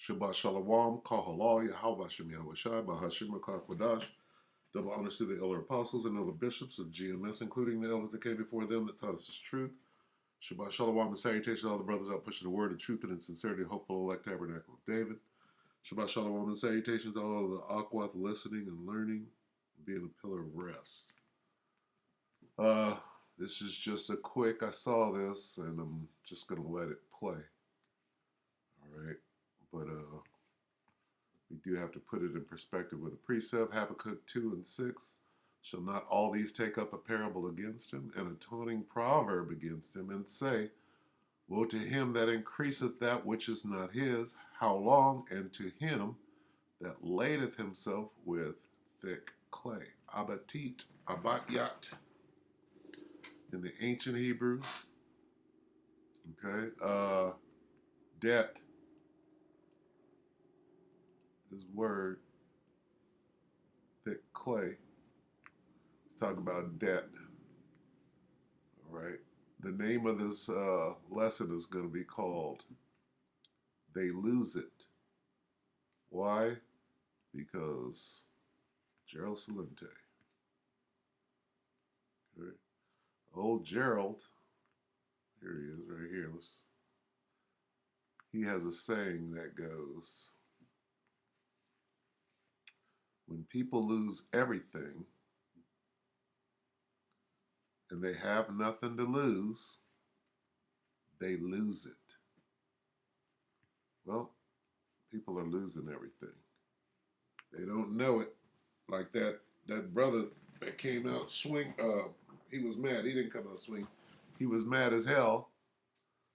Shabbat Shalom, Kahalal, Yahweh Shem Yahweh Shai, Bahashim Kodash. Double honors to the elder apostles and elder bishops of GMS, including the elders that came before them that taught us His truth. Shabbat Shalom and salutations to all the brothers out pushing the word of truth and in sincerity, hopeful elect tabernacle of David. Shabbat Shalom and salutations to all of the Aquath listening and learning, and being a pillar of rest. This is just a quick, I saw this and I'm just going to let it play. All right. But we do have to put it in perspective with a precept. Habakkuk 2 and 6. Shall not all these take up a parable against him, and a taunting proverb against him, and say, woe to him that increaseth that which is not his, how long? And to him that ladeth himself with thick clay. Abatit, abatyat, in the ancient Hebrew. Okay, debt. This word, thick clay. Let's talk about debt. All right. The name of this lesson is going to be called They Lose It. Why? Because Gerald Celente. Okay. Old Gerald, here he is right here. He has a saying that goes, when people lose everything and they have nothing to lose, they lose it. Well, people are losing everything. They don't know it. Like that brother that came out swing, he was mad. He didn't come out swing. He was mad as hell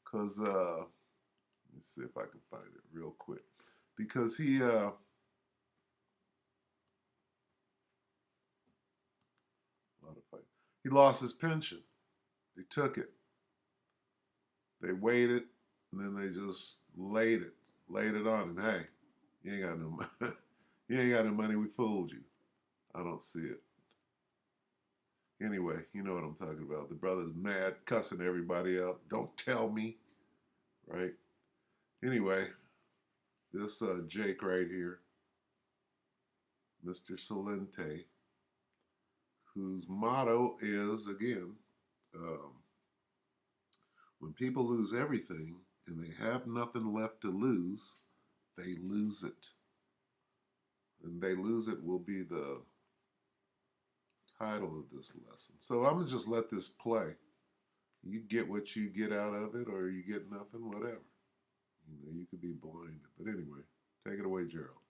because, let's see if I can find it real quick. Because he, he lost his pension. They took it. They waited, and then they just laid it on him. Hey, you ain't got no money. You ain't got no money. We fooled you. I don't see it. Anyway, you know what I'm talking about. The brother's mad, cussing everybody out. Don't tell me, right? Anyway, this Jake right here, Mr. Celente, whose motto is, again, um, when people lose everything and they have nothing left to lose, they lose it. And they lose it will be the title of this lesson. So I'm going to just let this play. You get what you get out of it, or you get nothing, whatever. You know, you could be blinded. But anyway, take it away, Gerald.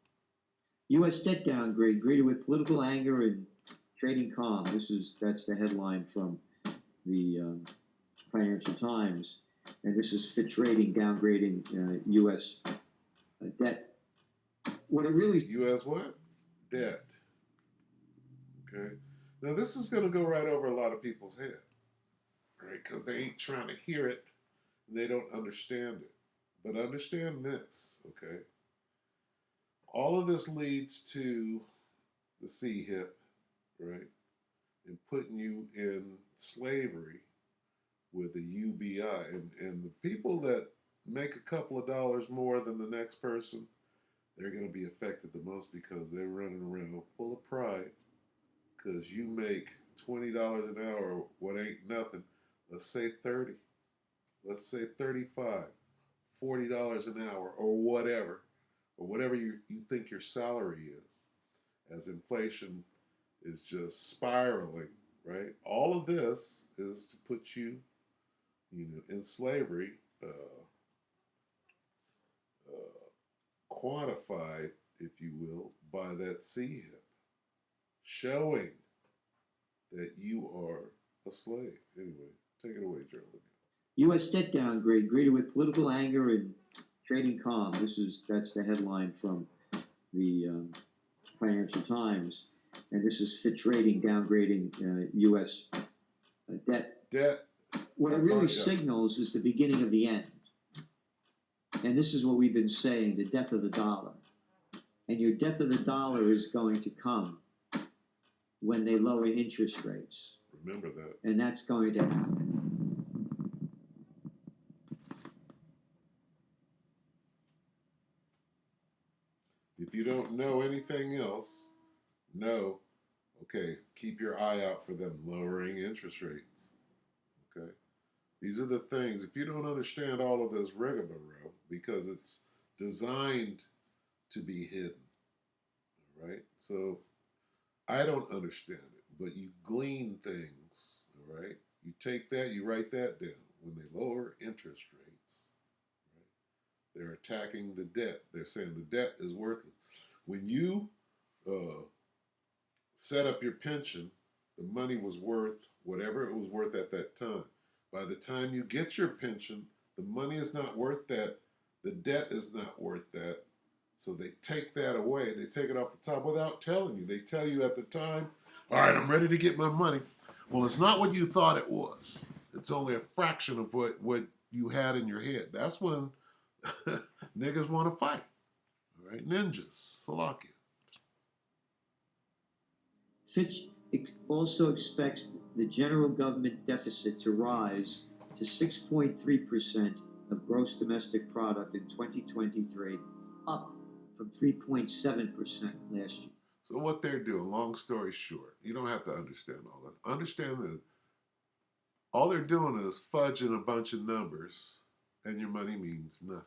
U.S. debt downgrade greeted with political anger and trading calm. That's the headline from the Financial Times, and this is Fitch Rating downgrading U.S. Debt. What it really U.S. what? Debt. Okay. Now this is going to go right over a lot of people's head, right? Because they ain't trying to hear it, and they don't understand it. But understand this, okay? All of this leads to the CHIP, right? And putting you in slavery with the UBI. And the people that make a couple of dollars more than the next person, they're going to be affected the most because they're running around full of pride because you make $20 an hour, what ain't nothing. Let's say 30. Let's say 35, $40 an hour or whatever you think your salary is, as inflation is just spiraling, right? All of this is to put you, in slavery, quantified, if you will, by that CHIP, showing that you are a slave. Anyway, take it away, Gerald. U.S. debt downgrade greeted with political anger and trading calm. That's the headline from the Financial Times, and this is Fitch Rating downgrading U.S. Debt. Debt. What it really signals is the beginning of the end. And this is what we've been saying, the death of the dollar. And your death of the dollar is going to come when they lower interest rates. Remember that. And that's going to happen. If you don't know anything else, know, okay, keep your eye out for them lowering interest rates. Okay? These are the things, if you don't understand all of this rigmarole, because it's designed to be hidden, right? So I don't understand it, but you glean things, all right? You take that, you write that down. When they lower interest rates, right, they're attacking the debt. They're saying the debt is worthless. When you uh, set up your pension, the money was worth whatever it was worth at that time. By the time you get your pension, the money is not worth that. The debt is not worth that. So they take that away. They take it off the top without telling you. They tell you at the time, all right, I'm ready to get my money. Well, it's not what you thought it was. It's only a fraction of what you had in your head. That's when niggas want to fight. All right, ninjas, Salakia. Fitch also expects the general government deficit to rise to 6.3% of gross domestic product in 2023, up from 3.7% last year. So what they're doing, long story short, you don't have to understand all that. Understand that all they're doing is fudging a bunch of numbers and your money means nothing.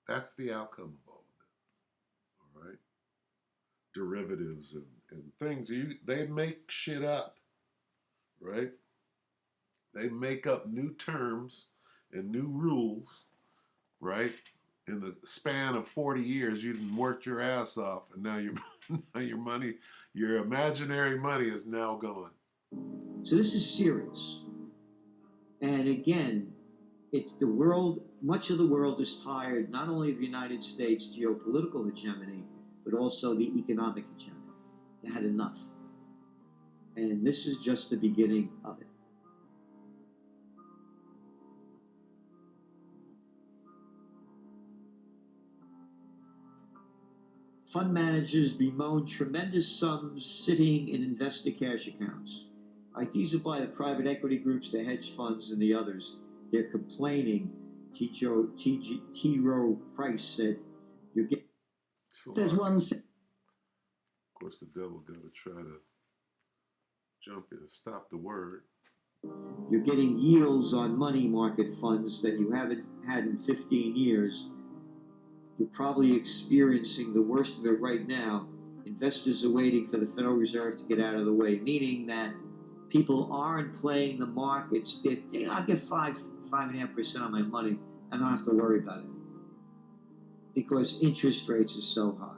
That's the outcome of all of this. All right? Derivatives and things. They make shit up, right? They make up new terms and new rules, right? In the span of 40 years, you didn't work your ass off, and now your money, your imaginary money is now gone. So this is serious. And again, it's the world, much of the world is tired not only of the United States' geopolitical hegemony, but also the economic hegemony. They had enough. And this is just the beginning of it. Fund managers bemoan tremendous sums sitting in investor cash accounts. Like these are by the private equity groups, the hedge funds, and the others. They're complaining. T. Rowe Price said, "You're getting." There's one. Of course, the devil got to try to jump in, stop the word. You're getting yields on money market funds that you haven't had in 15 years. You're probably experiencing the worst of it right now. Investors are waiting for the Federal Reserve to get out of the way, meaning that people aren't playing the markets. I'll get 5.5% on my money. I don't have to worry about it because interest rates are so high.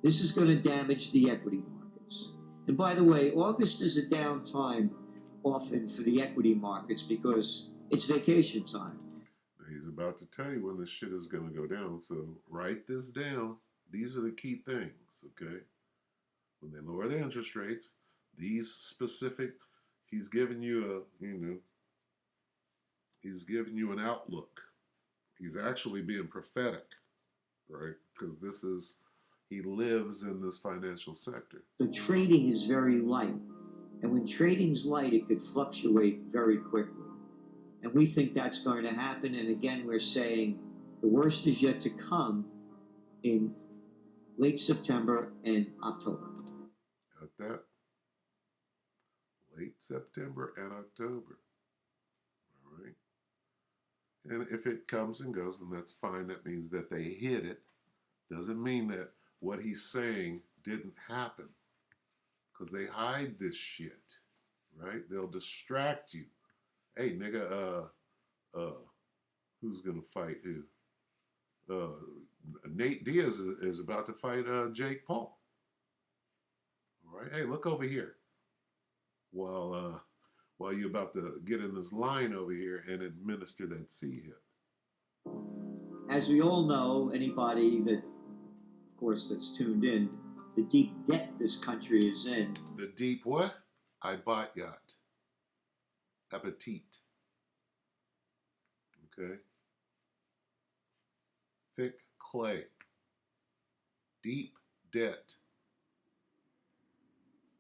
This is going to damage the equity markets. And by the way, August is a down time often for the equity markets because it's vacation time. He's about to tell you when this shit is going to go down. So write this down. These are the key things, okay? When they lower the interest rates, these specific, he's giving you he's giving you an outlook. He's actually being prophetic, right? Because he lives in this financial sector. The trading is very light. And when trading's light, it could fluctuate very quickly. And we think that's going to happen. And again, we're saying the worst is yet to come in late September and October. Got that? Late September and October. All right. And if it comes and goes, then that's fine. That means that they hid it. Doesn't mean that what he's saying didn't happen. Because they hide this shit, right? They'll distract you. Hey, nigga, who's gonna fight who? Nate Diaz is about to fight Jake Paul. All right, hey, look over here. While you're about to get in this line over here and administer that C hip. As we all know, anybody that, of course, that's tuned in, the deep debt this country is in. The deep what? I bought yacht. Appetit. Okay? Thick clay. Deep debt.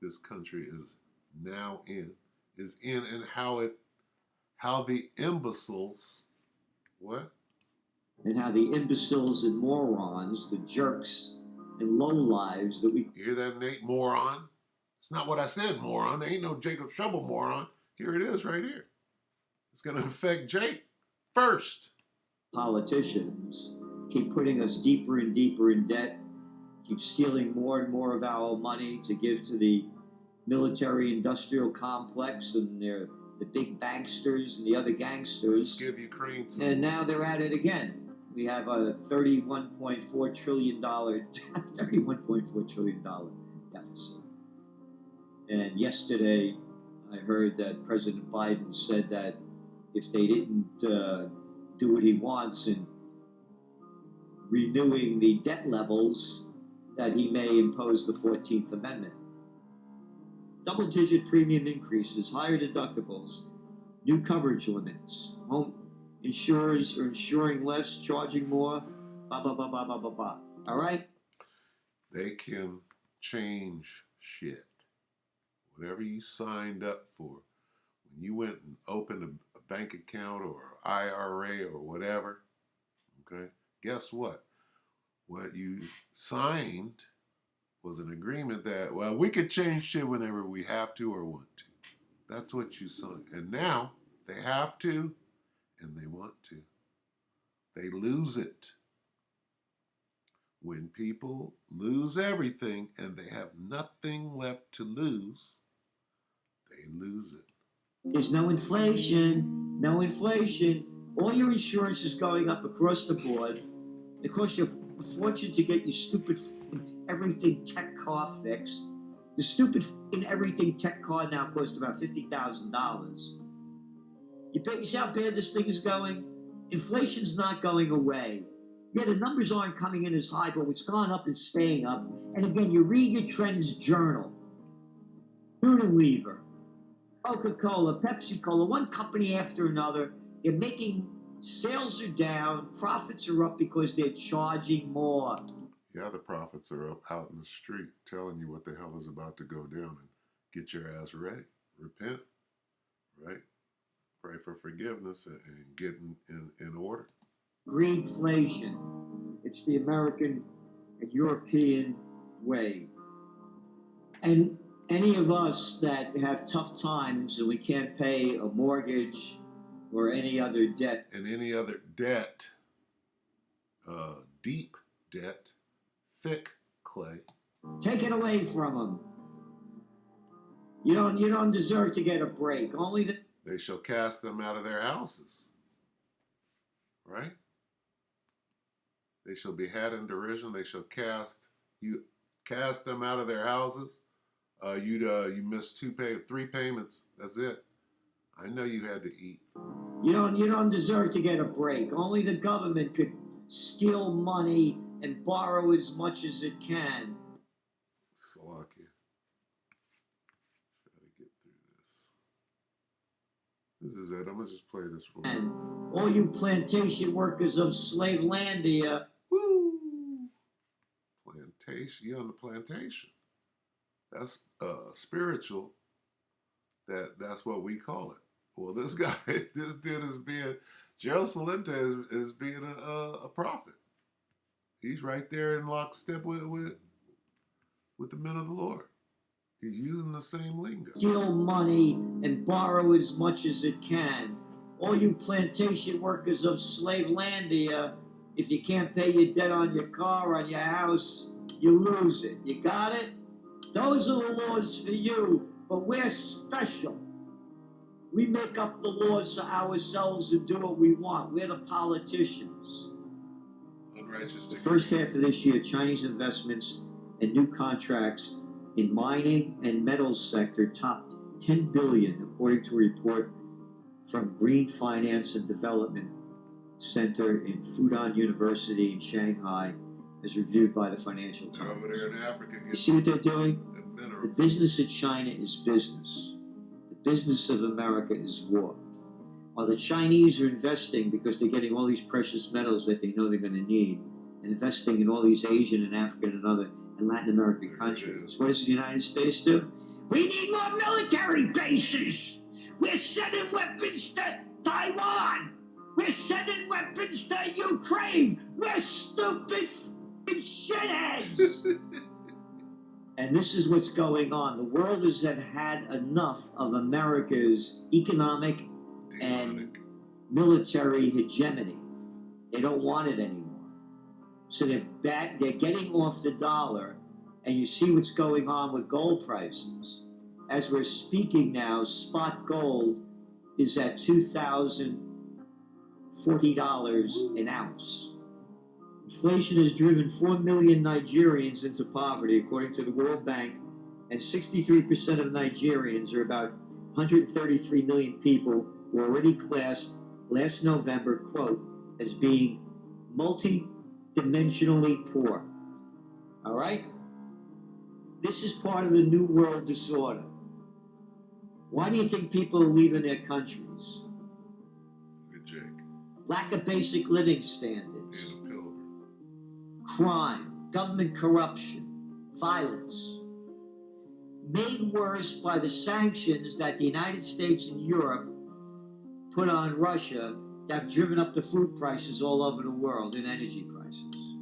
This country is now in. And how the imbeciles, what? And how the imbeciles and morons, the jerks and lowlives that we You hear that, Nate? Moron. It's not what I said, moron. There ain't no Jacob Trouble, moron. Here it is right here. It's going to affect Jake first. politicians keep putting us deeper and deeper in debt, keep stealing more and more of our money to give to the military industrial complex and the big banksters and the other Let's gangsters. give Ukraine some. And now they're at it again. We have a $31.4 trillion $31.4 trillion deficit. And yesterday, I heard that President Biden said that if they didn't do what he wants in renewing the debt levels, that he may impose the 14th Amendment. Double-digit premium increases, higher deductibles, new coverage limits, home insurers are insuring less, charging more, blah, blah, blah, blah, blah, blah, blah. All right? They can change shit. Whatever you signed up for, when you went and opened a bank account or IRA or whatever, okay, guess what? What you signed was an agreement that, well, we could change shit whenever we have to or want to. That's what you signed. And now they have to and they want to. They lose it. When people lose everything and they have nothing left to lose, they lose it. There's no inflation, no inflation. All your insurance is going up across the board. It costs you a fortune to get your stupid everything tech car fixed. The stupid everything tech car now costs about $50,000. You see how bad this thing is going? Inflation's not going away. Yeah, the numbers aren't coming in as high, but what's gone up is staying up. And again, you read your Trends Journal. Unilever, Coca-Cola, Pepsi-Cola, one company after another, they're making, sales are down, profits are up because they're charging more. Yeah, the profits are up out in the street telling you what the hell is about to go down, and get your ass ready. Repent, right? Pray for forgiveness and get in order. Greedflation. It's the American and European way. And any of us that have tough times and we can't pay a mortgage or any other debt. And any other debt, deep debt, thick clay. Take it away from them. You don't deserve to get a break. Only the They shall cast them out of their houses. Right? They shall be had in derision. They shall cast them out of their houses. You missed 3 payments. That's it. I know you had to eat. You don't deserve to get a break. Only the government could steal money and borrow as much as it can. Salakia. Try to get through this. This is it. I'm gonna just play this for you. And all you plantation workers of Slavelandia. Woo! Plantation. You on the plantation. That's spiritual. That's what we call it. Well, this guy, this dude is being, Gerald Celente is being a prophet. He's right there in lockstep with the men of the Lord. He's using the same lingo. Steal money and borrow as much as it can. All you plantation workers of Slavelandia, if you can't pay your debt on your car, on your house, you lose it. You got it? Those are the laws for you, but we're special. We make up the laws for ourselves and do what we want. We're the politicians. Unrighteous The decree. first half of this year, Chinese investments and new contracts in mining and metals sector topped $10 billion, according to a report from Green Finance and Development Center in Fudan University in Shanghai, as reviewed by the Financial They're over Times. there in Africa You getting see what they're doing? the The minerals. business of China is business. The business of America is war. While the Chinese are investing because they're getting all these precious metals that they know they're going to need, and investing in all these Asian and African and other and Latin American countries. What does the United States do? We need more military bases. We're sending weapons to Taiwan. We're sending weapons to Ukraine. We're stupid f***ing shit. shitheads! And this is what's going on. The world has had enough of America's economic and military hegemony. They don't want it anymore. So they're getting off the dollar, and you see what's going on with gold prices. As we're speaking now, spot gold is at $2,040 an ounce. Inflation has driven 4 million Nigerians into poverty, according to the World Bank, and 63% of Nigerians, or about 133 million people, were already classed last November, quote, as being multi-dimensionally poor. All right? This is part of the New World disorder. Why do you think people are leaving their countries? Good Jake. Lack of basic living standards. And a pilgrim. Crime, government corruption, violence, made worse by the sanctions that the United States and Europe put on Russia that have driven up the food prices all over the world and energy prices.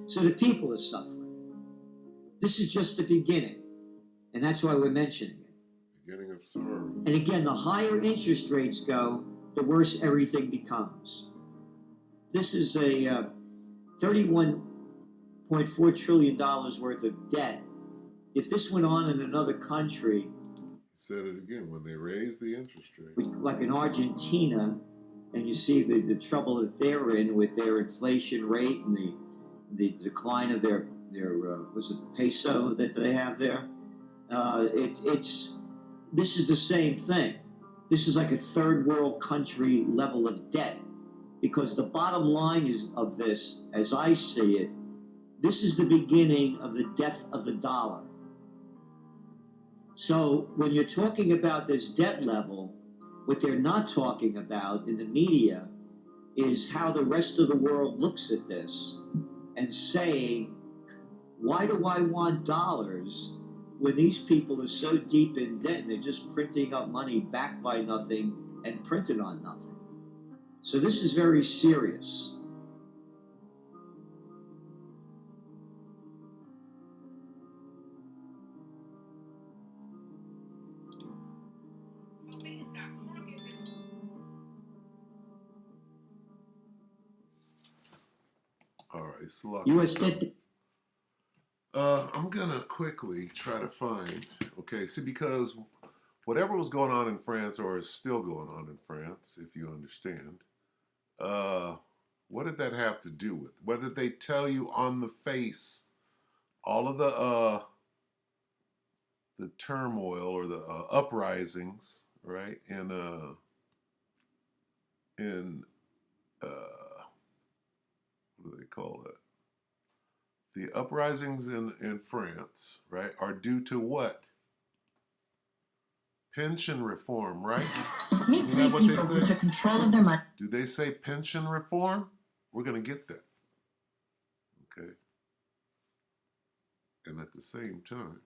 So the people are suffering. This is just the beginning, and that's why we're mentioning it. Beginning of sorrow. And again, the higher interest rates go, the worse everything becomes. This is a $31.4 trillion worth of debt. If this went on in another country, He said it again, when they raise the interest rate. like in Argentina, and you see the trouble that they're in with their inflation rate and the decline of their was it the peso that they have there? This is the same thing. This is like a third world country level of debt. Because the bottom line is of this, as I see it, this is the beginning of the death of the dollar. So when you're talking about this debt level, what they're not talking about in the media is how the rest of the world looks at this and saying, why do I want dollars when these people are so deep in debt and they're just printing up money backed by nothing and printed on nothing? So this is very serious. All right, so U.S. debt. I'm gonna quickly try to find. Okay, see, because whatever was going on in France, or is still going on in France, if you understand, what did that have to do with? What did they tell you on the face? All of the turmoil or the uprisings, right? In what do they call it? The uprisings in France, right, are due to what? Pension reform, right? Meet Isn't three that what they people who say? took control of their money. Do they say pension reform? We're going to get that. Okay. And at the same time,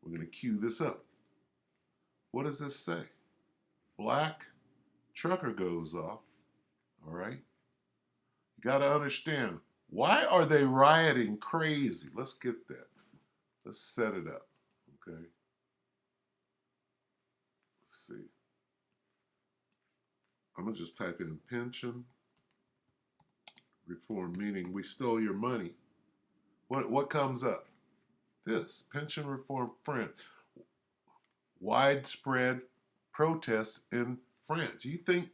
we're going to cue this up. What does this say? Black trucker goes off. All right. You got to understand, why are they rioting crazy? Let's get that. Let's set it up. Okay. Let's see. I'm going to just type in pension reform, meaning we stole your money. What comes up? This, pension reform France. Widespread protests in France. You think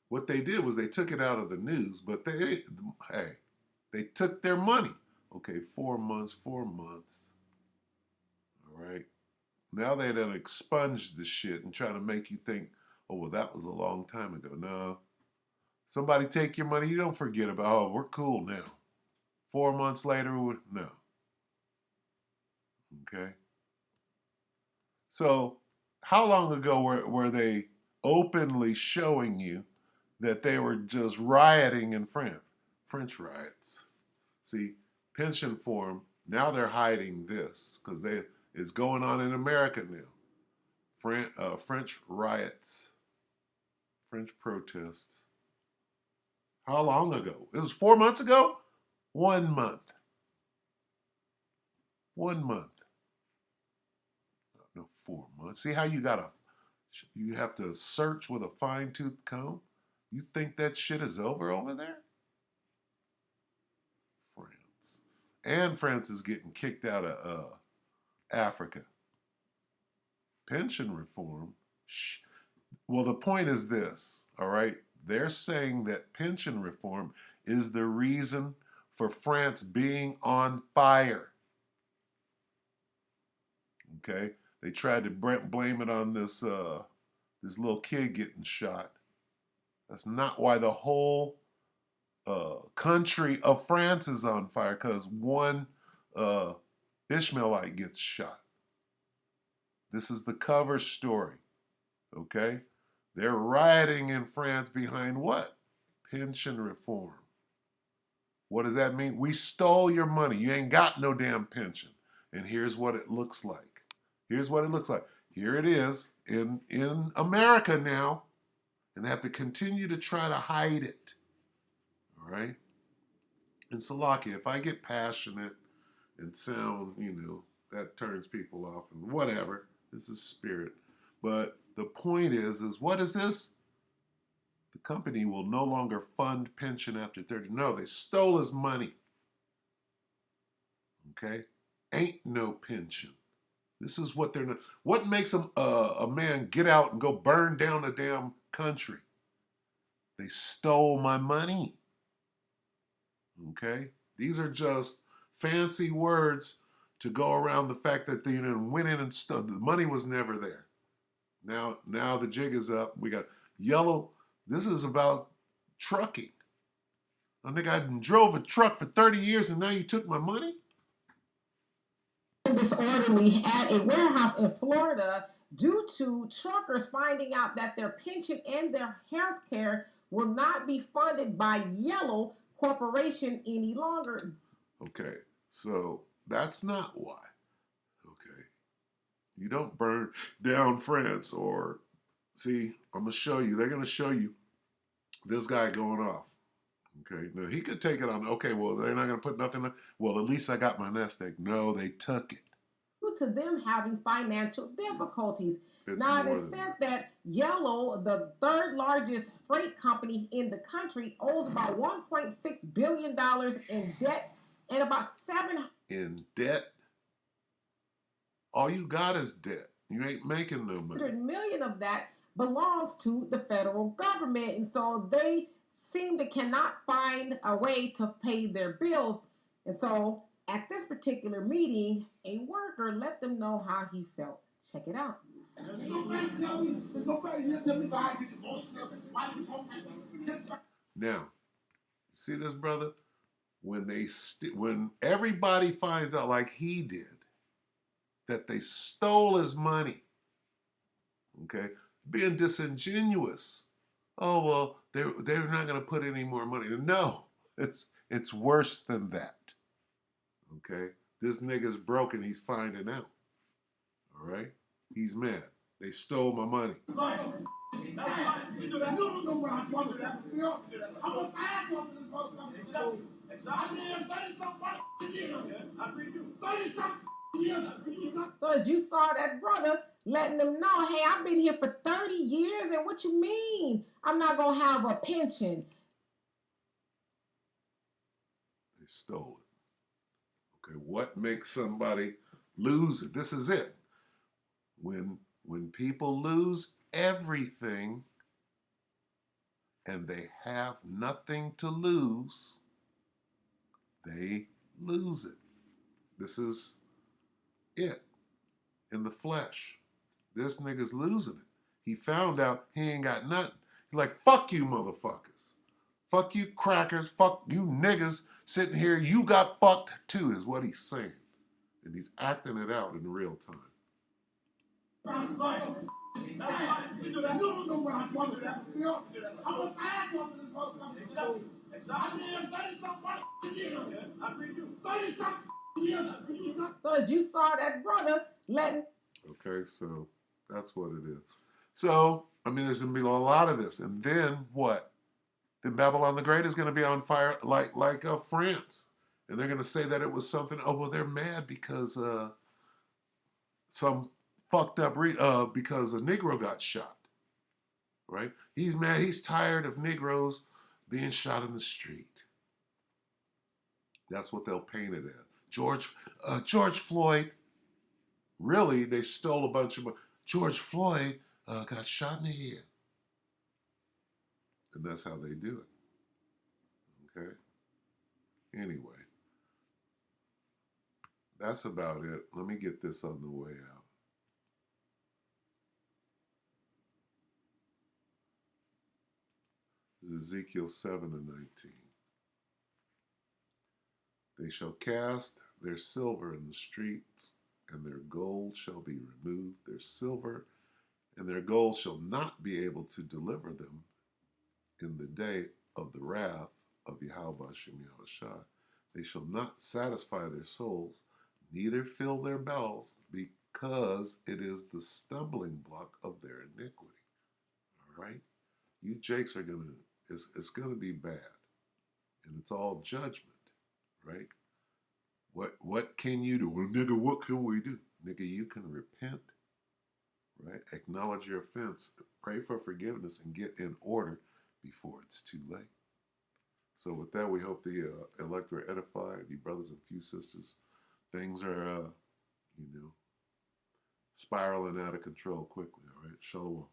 what they did was they took it out of the news, but they took their money. Okay, 4 months. All right. Now they done expunged the shit and trying to make you think, oh, well, that was a long time ago. No. Somebody take your money, you don't forget about, oh, we're cool now. 4 months later, no. Okay. So how long ago were they openly showing you that they were just rioting in France? French riots. See, pension reform, now they're hiding this because it's going on in America now. French riots, French protests. How long ago? It was 4 months ago? 1 month. 1 month. No, 4 months. See how you have to search with a fine-tooth comb? You think that shit is over there? France. And France is getting kicked out of Africa. Pension reform. Well, the point is this, all right? They're saying that pension reform is the reason for France being on fire. Okay? They tried to blame it on this little kid getting shot. That's not why the whole country of France is on fire, because one Ishmaelite gets shot. This is the cover story. Okay? They're rioting in France behind what? Pension reform. What does that mean? We stole your money. You ain't got no damn pension. And here's what it looks like. Here's what it looks like. Here it is in America now. And they have to continue to try to hide it. All right? And Salakia, if I get passionate and sound, that turns people off and whatever. This is spirit. But the point is what is this? The company will no longer fund pension after 30. No, they stole his money. Okay? Ain't no pension. This is what they're not. What makes a man get out and go burn down a damn country? They stole my money. Okay? These are just fancy words to go around the fact that they went in and stole. The money was never there. Now the jig is up. We got yellow. This is about trucking. I think I drove a truck for 30 years and now you took my money? Disorderly at a warehouse in Florida due to truckers finding out that their pension and their health care will not be funded by Yellow Corporation any longer. Okay, so that's not why. Okay. You don't burn down France or, see, I'm going to show you. They're going to show you this guy going off. Okay, now he could take it on. Okay, well, they're not going to put nothing on. Well, at least I got my nest egg. No, they took it. Due to them having financial difficulties. It's now, it is said that Yellow, the third largest freight company in the country, owes about $1.6 billion in debt and about in debt? All you got is debt. You ain't making no money. $700 million of that belongs to the federal government, and so they seem to cannot find a way to pay their bills. And so at this particular meeting, a worker let them know how he felt. Check it out. Now, see this, brother? When everybody finds out, like he did, that they stole his money, okay, being disingenuous. Oh, well, they're not going to put any more money. No, it's worse than that. Okay? This nigga's broken. He's finding out. All right? He's mad. They stole my money. So as you saw that brother letting them know, hey, I've been here for 30 years, and what you mean I'm not going to have a pension? They stole it. Okay, what makes somebody lose it? This is it. When people lose everything and they have nothing to lose, they lose it. This is it in the flesh. This nigga's losing it. He found out he ain't got nothing. He's like, fuck you motherfuckers. Fuck you crackers. Fuck you niggas sitting here. You got fucked too, is what he's saying. And he's acting it out in real time. So as you saw that brother letting... Okay, so that's what it is. So, I mean, there's going to be a lot of this. And then what? Then Babylon the Great is going to be on fire like France. And they're going to say that it was something, oh, well, they're mad because some fucked up, because a Negro got shot, right? He's mad, he's tired of Negroes being shot in the street. That's what they'll paint it as. George Floyd, really, they stole a bunch of, George Floyd got shot in the head. And that's how they do it, okay? Anyway, that's about it. Let me get this on the way out. This is Ezekiel 7 and 19. They shall cast their silver in the streets, and their gold shall be removed. Their silver and their gold shall not be able to deliver them in the day of the wrath of Yahweh Shem Yahushua. They shall not satisfy their souls, neither fill their bells, because it is the stumbling block of their iniquity. All right? You jakes are going to, it's going to be bad. And it's all judgment, right? What can you do? Well, nigga, what can we do? Nigga, you can repent, right? Acknowledge your offense, pray for forgiveness, and get in order before it's too late. So with that, we hope the elect were edified, you brothers and few sisters. Things are, spiraling out of control quickly, all right? Shalom.